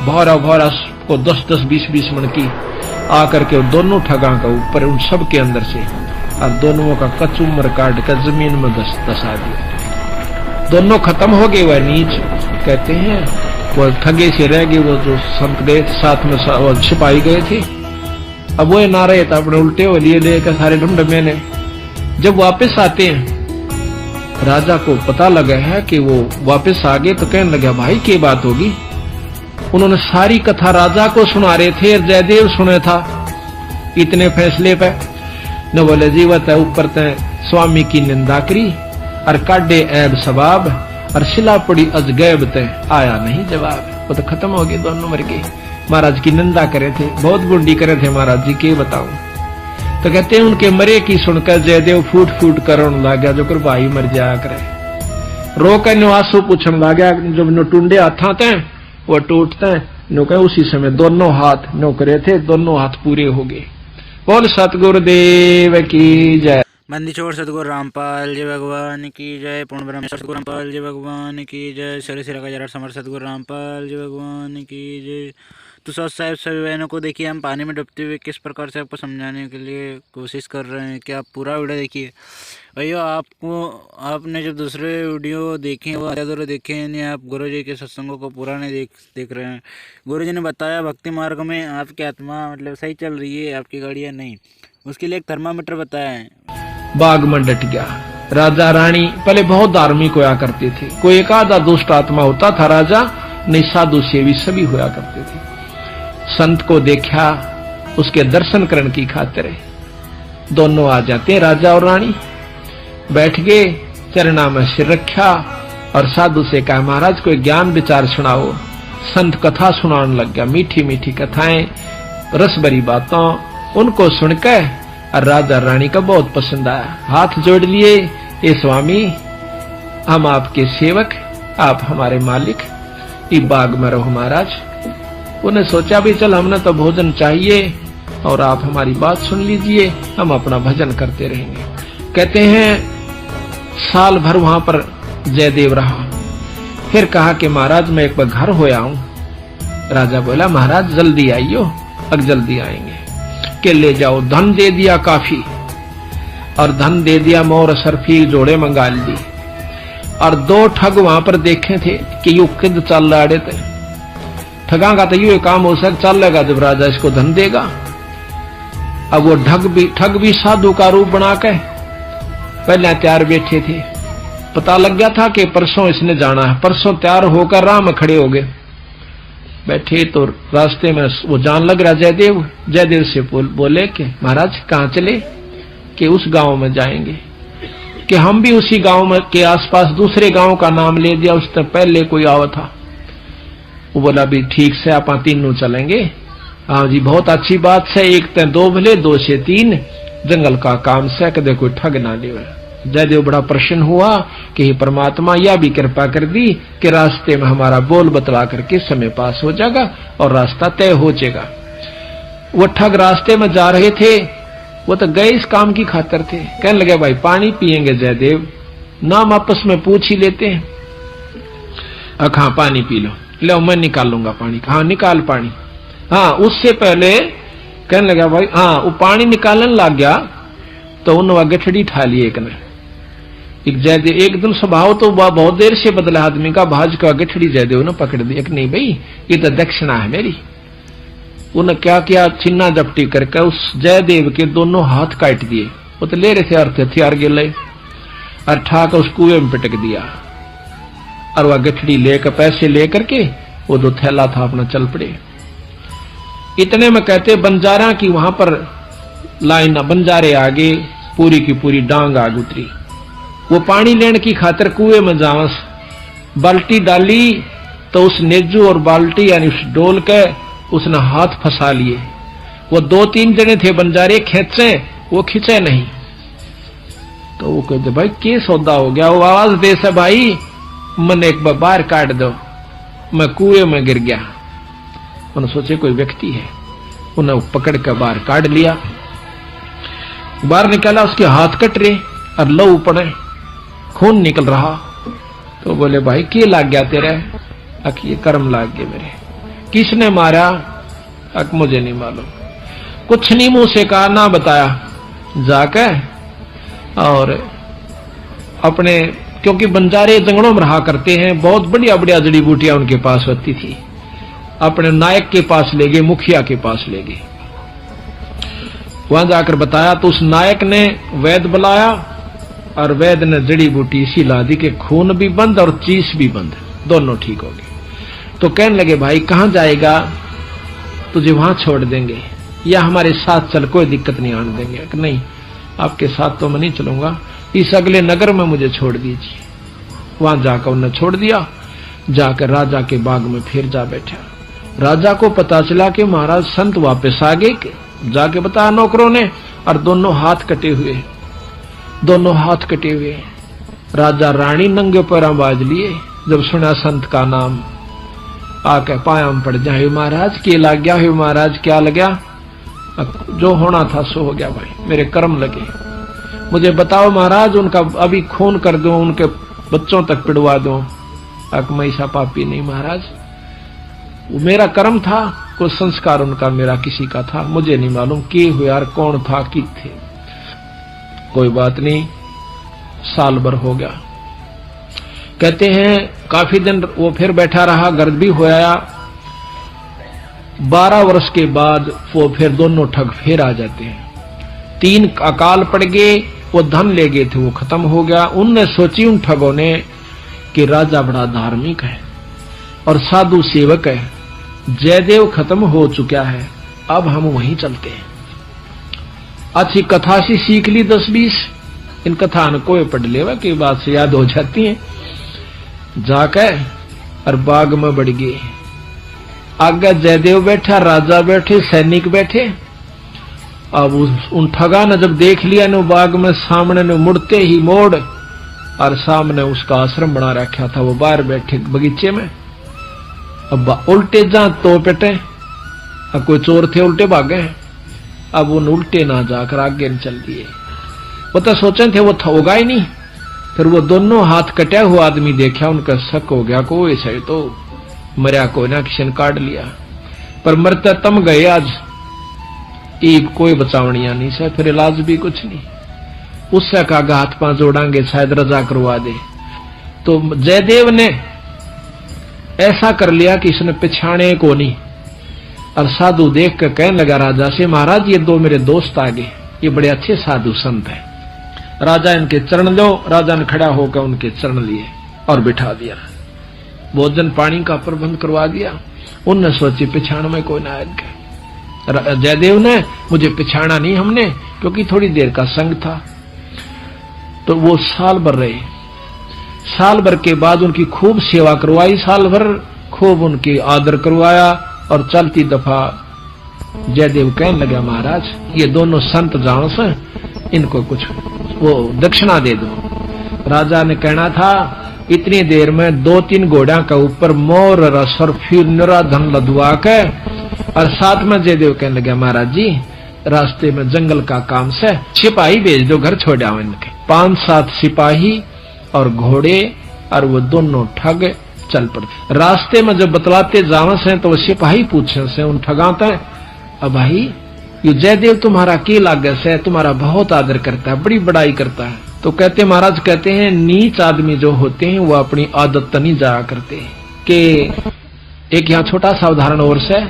भौरा भौरा को 10-10 20-20 मन की आकर के दोनों ठगा का ऊपर उन सब के अंदर से और दोनों का कचूमर काट कर जमीन में दसा दिया। दोनों खत्म हो गए। वह नीच कहते हैं वो ठगे से रह गए, वो जो संत गए साथ में छिपाई गए थे, अब वो ना रहे तो अपने उल्टे हो लिए लेकर सारे ढूंढ मैंने। जब वापस आते हैं राजा को पता लगा है कि वो वापस आ गए, तो कहने लगा भाई क्या बात होगी। उन्होंने सारी कथा राजा को सुना रहे थे, जयदेव सुने था इतने फैसले पे। न बोले जीवत है ऊपर तय स्वामी की निंदा करी और काटे ऐब सबाब और शिला पड़ी अजगैब तय आया नहीं जवाब। वो तो खत्म हो गए, दोनों मर गए। महाराज की निंदा करे थे, बहुत गुंडी करे थे महाराज जी, के बताऊं। तो कहते हैं उनके मरे की सुनकर जयदेव फूट फूट कर रोने लगा, जो कर भाई मर जाया करे। रो कर निवासु पूछने लगा, जब नो टूंडे हाथा थे वो टूटते हैं नो कहे उसी समय दोनों हाथ नो करे थे, दोनों हाथ पूरे हो गए। बोल सतगुरुदेव की जय। बंदी छोड़ सतगुरु रामपाल जी भगवान की जय। पूर्ण ब्रह्म सतगुरु रामपाल जी भगवान की जय। सर सिरा का जरा समर सतगुरु रामपाल जी भगवान की जय। तो साहब सभी बहनों को देखिए, हम पानी में डूबते हुए किस प्रकार से आपको समझाने के लिए कोशिश कर रहे हैं कि आप पूरा वीडियो देखिए। भैया आपने जब दूसरे वीडियो देखे वो अधूरे देखे नहीं, आप गुरुजी के सत्संगों को पूरा नहीं देख रहे हैं। गुरुजी ने बताया भक्ति मार्ग में आपकी आत्मा मतलब सही चल रही है, आपकी गाड़ियाँ नहीं, उसके लिए एक थर्मामीटर बताया है। बाग में डट गया। राजा रानी पहले बहुत धार्मिक होया करते थे, कोई एक आधा दुष्ट आत्मा होता था राजा, नहीं साधु सेवी सभी होया करते थे। संत को देखा, उसके दर्शन करने की खातिर दोनों आ जाते हैं। राजा और रानी बैठ गए, चरणा में सिर रखा और साधु से कहा महाराज कोई ज्ञान विचार सुनाओ। संत कथा सुनाने लग गया, मीठी मीठी कथाएं, रस भरी बातों। उनको सुनकर और राजा रानी का बहुत पसंद आया, हाथ जोड़ लिए, ये स्वामी हम आपके सेवक, आप हमारे मालिक, इस बाग में रहो महाराज। उन्हें सोचा भी चल हमने तो भोजन चाहिए और आप हमारी बात सुन लीजिए, हम अपना भजन करते रहेंगे। कहते हैं साल भर वहां पर जयदेव रहा। फिर कहा कि महाराज मैं एक बार घर होया हूं। राजा बोला महाराज जल्दी आइयो। अब जल्दी आएंगे के ले जाओ। धन दे दिया काफी और धन दे दिया, मोर सरफी जोड़े मंगा ली। और 2 ठग वहां पर देखे थे कि यू किद चल रहे थे। ठगा का तो ये काम हो सक चल लेगा जब राजा इसको धन देगा। अब वो ठग भी साधु का रूप बना के पहले तैयार बैठे थे। पता लग गया था कि परसों इसने जाना है, परसों तैयार होकर राह में खड़े हो गए। बैठे तो रास्ते में वो जान लग रहा जयदेव से बोले कि महाराज कहाँ चले, कि उस गांव में जाएंगे, कि हम भी उसी गांव में के आसपास दूसरे गांव का नाम ले दिया, उससे पहले कोई आवा था। वो बोला भी ठीक से आप तीनों चलेंगे। हाँ जी बहुत अच्छी बात है, एक ते 2 भले 2 से 3 जंगल का काम से कदे कोई ठग ना ले। जयदेव बड़ा प्रसन्न हुआ कि हे परमात्मा यह भी कृपा कर दी कि रास्ते में हमारा बोल बतला करके समय पास हो जाएगा और रास्ता तय हो जाएगा। वो ठग रास्ते में जा रहे थे, वो तो गए इस काम की खातिर थे। कहने लगे भाई पानी पिएंगे जयदेव, नाम आपस में पूछ ही लेते हैं। हाँ पानी पी लो, लो मैं निकालूंगा पानी। हाँ निकाल पानी। हाँ उससे पहले कहने लगा भाई, हाँ वो पानी निकालने लग गया तो उन्होंने गठड़ी ठा ली एक ने। एक जयदेव एकदम स्वभाव तो बहुत देर से बदला आदमी का, भाज का गठड़ी जयदेव ने पकड़ दी। एक नहीं भाई ये तो दक्षिणा है मेरी। उन्हें क्या किया, छिन्ना जपटी करके उस जयदेव के दोनों हाथ काट दिए। वो तो ले रहे थे अर्थ हथियार गिले और ठाक उस कुएं में पिटक दिया। और वह गठड़ी लेकर पैसे लेकर के वो जो थैला था अपना चल पड़े। इतने में कहते बंजारा की वहां पर लाइन, बंजारे आगे पूरी की पूरी डांग आग उतरी। वो पानी लेने की खातिर कुएं में जावस बाल्टी डाली तो उस नेजू और बाल्टी यानी उस डोल के उसने हाथ फंसा लिए। वो 2-3 जने थे बंजारे, खेचे वो खिंचे नहीं। तो वो कहते भाई के सौदा हो गया। वो आवाज दे से भाई मन एक बार बाहर काट दो, मैं कुएं में गिर गया। उन्होंने सोचे कोई व्यक्ति है, उन्हें पकड़ कर बाहर काट लिया। बाहर निकाला, उसके हाथ कट रहे और लहू पड़े, खून निकल रहा। तो बोले भाई के लाग गया तेरे? अखिए कर्म लाग गए मेरे। किसने मारा? मुझे नहीं मालूम। कुछ नहीं मुंह से कहा, ना बताया। जाकर और अपने, क्योंकि बंजारे जंगलों में रहा करते हैं, बहुत बढ़िया बढ़िया जड़ी बूटियां उनके पास होती थी, अपने नायक के पास ले गए, मुखिया के पास ले गए। वहां जाकर बताया तो उस नायक ने वैद्य बुलाया और वैद्य ने जड़ी बूटी इसी ला दी कि खून भी बंद और चीस भी बंद, दोनों ठीक हो गए। तो कहने लगे भाई कहां जाएगा? तुझे वहां छोड़ देंगे या हमारे साथ चल, कोई दिक्कत नहीं आने देंगे। नहीं, आपके साथ तो मैं नहीं चलूंगा, इस अगले नगर में मुझे छोड़ दीजिए। वहां जाकर उन्हें छोड़ दिया। जाकर राजा के बाग में फिर जा बैठा। राजा को पता चला कि महाराज संत वापस आ गए। जाके बताया नौकरों ने, और दोनों हाथ कटे हुए, दोनों हाथ कटे हुए। राजा रानी नंगे पैरों बाज लिए। जब सुना संत का नाम, आके पाया में पड़ जाए, महाराज के लग गया है? महाराज क्या लग गया? जो होना था सो हो गया भाई, मेरे कर्म लगे। मुझे बताओ महाराज, उनका अभी खून कर दो, उनके बच्चों तक पिड़वा दो। मैं ऐसा पापी नहीं महाराज, वो मेरा कर्म था, कोई संस्कार उनका मेरा किसी का था, मुझे नहीं मालूम कि हुआ और कौन था कि थे। कोई बात नहीं, साल भर हो गया। कहते हैं काफी दिन वो फिर बैठा रहा, गर्द भी होया। 12 वर्ष के बाद वो फिर दोनों ठग फिर आ जाते हैं। 3 अकाल पड़ गए, वो धन ले गए थे, वो खत्म हो गया। उनने सोची उन ठगों ने कि राजा बड़ा धार्मिक है और साधु सेवक है, जयदेव खत्म हो चुका है, अब हम वहीं चलते हैं। अच्छी कथा सी सीख ली 10-20, इन कथा न कोई पढ़ लेवा की बात से याद हो जाती है। जाकर और बाग में बढ़ गए। आगे जयदेव बैठा, राजा बैठे, सैनिक बैठे। अब उन ठगा ने जब देख लिया न बाग में, सामने ने मुड़ते ही मोड़, और सामने उसका आश्रम बना रखा था, वो बाहर बैठे बगीचे में। अब उल्टे जा तो पेटे, अब कोई चोर थे उल्टे भागे हैं। अब उन उल्टे ना जाकर आगे चल दिए। वो तो सोचे थे वो होगा ही नहीं। फिर वो दोनों हाथ कटा हुआ आदमी देखा, उनका शक हो गया को ऐसा तो मरिया को ना किसी ने काट लिया, पर मरते तम गए आज, एक कोई बचावनिया नहीं से, फिर इलाज भी कुछ नहीं। उससे कहा हाथ पांव जोड़ांगे शायद रजा करवा दे। तो जयदेव ने ऐसा कर लिया कि इसने पिछाने को नहीं, और साधु देख कर कहने लगा राजा से, महाराज ये 2 मेरे दोस्त आ गए, ये बड़े अच्छे साधु संत हैं, राजा इनके चरण लो। राजा ने खड़ा होकर उनके चरण लिए और बिठा दिया, भोजन पानी का प्रबंध करवा दिया। उनने सोची पिछाण में कोई ना आएगा। जयदेव ने मुझे पिछाड़ा नहीं हमने, क्योंकि थोड़ी देर का संग था। तो वो साल भर रहे। साल भर के बाद उनकी खूब सेवा करवाई, साल भर खूब उनकी आदर करवाया। और चलती दफा जयदेव कहने लगा महाराज ये दोनों संत जान से, इनको कुछ वो दक्षिणा दे दो। राजा ने कहना था इतनी देर में 2-3 घोड़ा का ऊपर मोर रस और फिर निरा धन लदवा के, और साथ में जयदेव कहने लगा महाराज जी रास्ते में जंगल का काम से सिपाही भेज दो, घर छोड़ आओ इनके। 5-7 सिपाही और घोड़े, और वो दोनों ठग चल पड़ते। रास्ते में जब बतलाते जावे से तो वो सिपाही पूछे से उन ठगाते, अब भाई ये जयदेव तुम्हारा के लागे से, तुम्हारा बहुत आदर करता है, बड़ी बड़ाई करता है। तो कहते महाराज कहते हैं नीच आदमी जो होते हैं वो अपनी आदत नहीं जाया करते। कि एक यहाँ छोटा सा उदाहरण और से,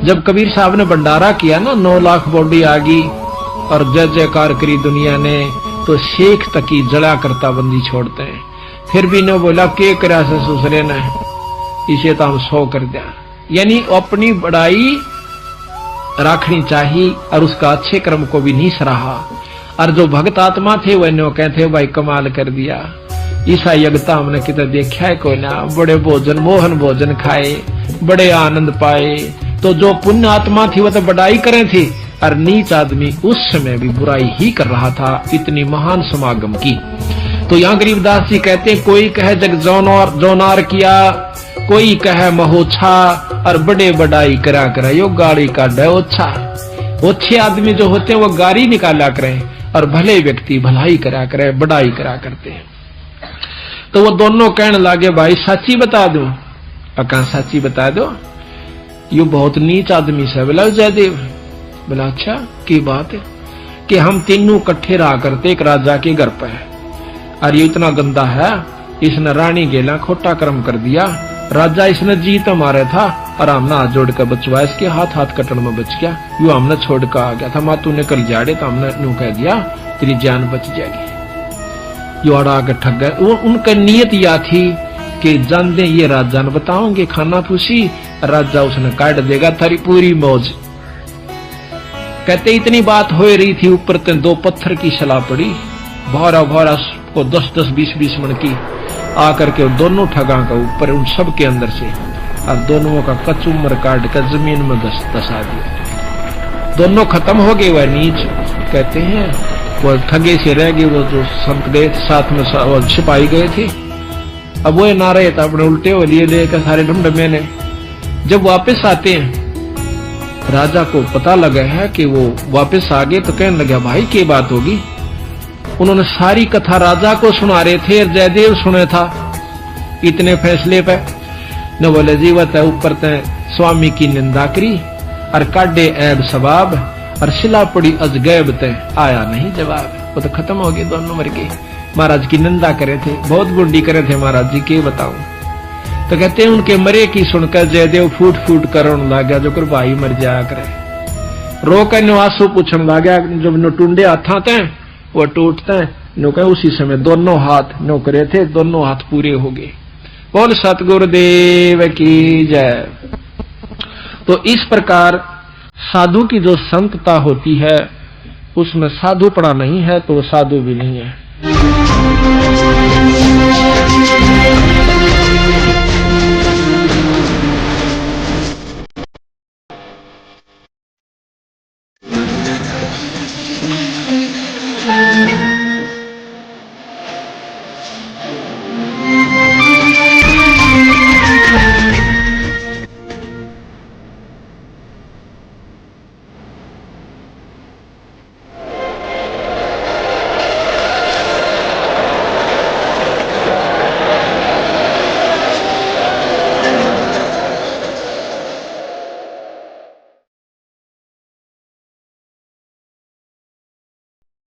जब कबीर साहब ने भंडारा किया ना, 9 लाख बॉडी आ गई और जय जयकार करी दुनिया ने, तो शेख तकी जला करता बंदी छोड़ते हैं। फिर भी ने बोला के करा से ससुरे ने, इसे तो हम 100 कर दिया। यानी अपनी बड़ाई रखनी चाहिए और उसका अच्छे कर्म को भी नहीं सराहा। और जो भक्त आत्मा थे वह नो कहते भाई कमाल कर दिया, ईसा यज्ञता हमने कितना देखा है कोई ना, बड़े भोजन मोहन भोजन खाए, बड़े आनंद पाए। तो जो पुण्य आत्मा थी वह तो बड़ाई करे थी, और नीच आदमी उस समय भी बुराई ही कर रहा था, इतनी महान समागम की। तो यहाँ गरीबदास जी कहते हैं कोई कहे जग जोनार किया, कोई कहे महोछा, और बड़े बड़ाई करा करे यो गाड़ी का डोछा। अच्छे आदमी जो होते हैं वो गाड़ी निकाला करें, और भले व्यक्ति भलाई करा करे, बड़ाई करा करते हैं। तो वो दोनों कहने लगे भाई सच्ची बता दो। कहा सच्ची बता दो। यो बहुत नीच आदमी से। बोला जयदेव, बोला अच्छा की बात है कि हम तीनों इकट्ठे रहा करते एक राजा के घर पे, और ये इतना गंदा है, इसने रानी गेला खोटा कर्म कर दिया। राजा इसने जीत मारे था और हमने हाथ जोड़ कर बचवा, इसके हाथ हाथ कटन में बच गया। यू हमने छोड़ कर आ गया था, माँ तूने कल जाड़े तो हमने यूं कह दिया तेरी जान बच जाएगी। यो अड़ा के ठग गए। उनका नियत यह थी कि जान दे ये राजा ने बताओगे खाना पूछी, राजा उसने काट देगा थारी पूरी मौज। कहते इतनी बात हो रही थी, ऊपर ते 2 पत्थर की सलाह पड़ी, भौरा भौरा को 10-10, 20-20 मन की आकर के दोनों ठगा का ऊपर उन सब के अंदर से, और दोनों का कचुमर काट कर जमीन में दसा दिया। दोनों खत्म हो गए। वह नीच कहते हैं वो ठगे से रह गए, वो जो संत गए साथ में वो सिपाही गए थे, अब वो ना रहे तो अपने उल्टे हो लिए लेकर सारे ढूंढ मैंने। जब वापस आते हैं, राजा को पता लगा है कि वो वापस आ गए, तो कहने लगा भाई क्या बात होगी। उन्होंने सारी कथा राजा को सुना रहे थे, जयदेव सुने था इतने फैसले पे। न बोले जीवत है ऊपर ते स्वामी की निंदा करी और काटे ऐब सबाब, और शिला पड़ी अजगैब ते आया नहीं जवाब। वो तो खत्म हो गए, दोनों मर गए। महाराज की निंदा करे थे, बहुत बुढ़ी करे थे महाराज जी, के बताऊं। तो कहते हैं उनके मरे की सुनकर जयदेव फूट फूट करने लगा, जो कर भाई मर जाया करे। रो कर निवासो पूछने लगा, जब नो टूंडे हाथा थे वो टूटते हैं, नो कहे उसी समय दोनों हाथ नो करे थे, दोनों हाथ पूरे हो गए। बोल सतगुरुदेव की जय। तो इस प्रकार साधु की जो संतता होती है, उसमें साधुपना नहीं है तो साधु भी नहीं है।